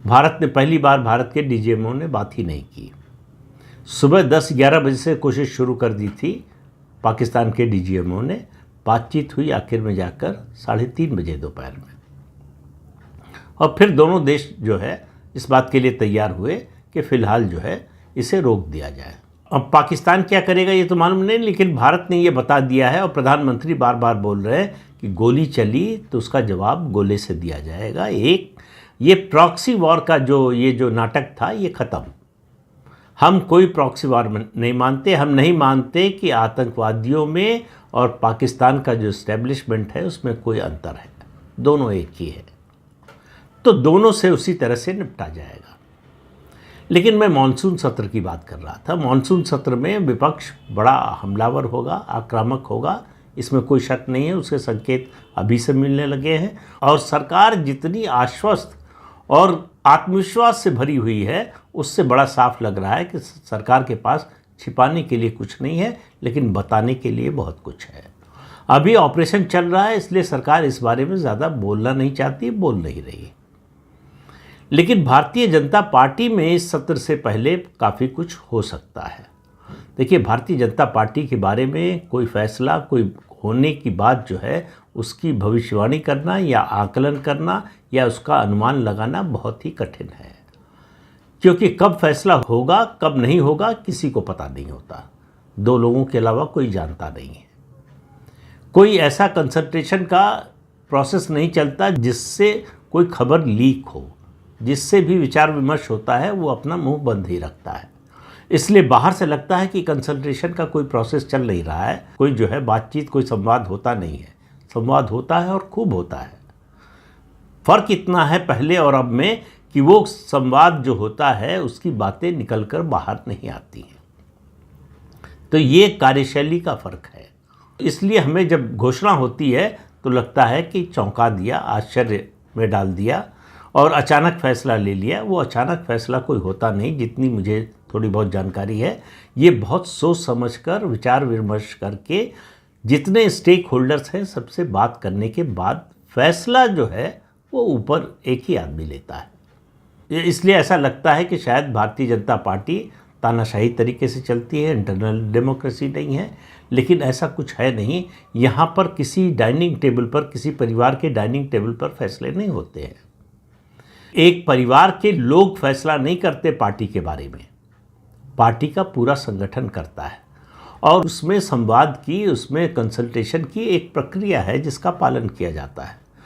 भारत ने पहली बार भारत के डीजीएमओ ने बात ही नहीं की। सुबह 10-11 बजे से कोशिश शुरू कर दी थी पाकिस्तान के डीजीएमओ ने, बातचीत हुई आखिर में जाकर 3:30 बजे दोपहर में, और फिर दोनों देश जो है इस बात के लिए तैयार हुए कि फ़िलहाल जो है इसे रोक दिया जाए। अब पाकिस्तान क्या करेगा ये तो मालूम नहीं, लेकिन भारत ने ये बता दिया है और प्रधानमंत्री बार बार बोल रहे हैं कि गोली चली तो उसका जवाब गोले से दिया जाएगा। ये प्रॉक्सी वॉर का जो नाटक था ये ख़त्म। हम कोई प्रॉक्सी वॉर नहीं मानते। हम नहीं मानते कि आतंकवादियों में और पाकिस्तान का जो इस्टेब्लिशमेंट है उसमें कोई अंतर है, दोनों एक ही है, तो दोनों से उसी तरह से निपटा जाएगा। लेकिन मैं मानसून सत्र की बात कर रहा था। मानसून सत्र में विपक्ष बड़ा हमलावर होगा, आक्रामक होगा, इसमें कोई शक नहीं है। उसके संकेत अभी से मिलने लगे हैं और सरकार जितनी आश्वस्त और आत्मविश्वास से भरी हुई है उससे बड़ा साफ लग रहा है कि सरकार के पास छिपाने के लिए कुछ नहीं है, लेकिन बताने के लिए बहुत कुछ है। अभी ऑपरेशन चल रहा है, इसलिए सरकार इस बारे में ज़्यादा बोलना नहीं चाहती, बोल नहीं रही। लेकिन भारतीय जनता पार्टी में इस सत्र से पहले काफ़ी कुछ हो सकता है। देखिए, भारतीय जनता पार्टी के बारे में कोई फैसला, कोई होने की बात जो है उसकी भविष्यवाणी करना या आकलन करना या उसका अनुमान लगाना बहुत ही कठिन है, क्योंकि कब फैसला होगा कब नहीं होगा किसी को पता नहीं होता। दो लोगों के अलावा कोई जानता नहीं है। कोई ऐसा कंसल्टेशन का प्रोसेस नहीं चलता जिससे कोई खबर लीक हो। जिससे भी विचार विमर्श होता है वो अपना मुंह बंद ही रखता है। इसलिए बाहर से लगता है कि कंसल्टेशन का कोई प्रोसेस चल नहीं रहा है, कोई जो है बातचीत, कोई संवाद होता नहीं है। संवाद होता है और खूब होता है। फ़र्क इतना है पहले और अब में कि वो संवाद जो होता है उसकी बातें निकलकर बाहर नहीं आती हैं। तो ये कार्यशैली का फ़र्क है। इसलिए हमें जब घोषणा होती है तो लगता है कि चौंका दिया, आश्चर्य में डाल दिया और अचानक फ़ैसला ले लिया। वो अचानक फ़ैसला कोई होता नहीं, जितनी मुझे थोड़ी बहुत जानकारी है। ये बहुत सोच समझकर, विचार विमर्श करके, जितने स्टेक होल्डर्स हैं सबसे बात करने के बाद फ़ैसला जो है वो ऊपर एक ही आदमी लेता है। इसलिए ऐसा लगता है कि शायद भारतीय जनता पार्टी तानाशाही तरीके से चलती है, इंटरनल डेमोक्रेसी नहीं है, लेकिन ऐसा कुछ है नहीं। यहाँ पर किसी डाइनिंग टेबल पर, किसी परिवार के डाइनिंग टेबल पर फैसले नहीं होते हैं। एक परिवार के लोग फैसला नहीं करते पार्टी के बारे में, पार्टी का पूरा संगठन करता है और उसमें संवाद की, उसमें कंसल्टेशन की एक प्रक्रिया है जिसका पालन किया जाता है।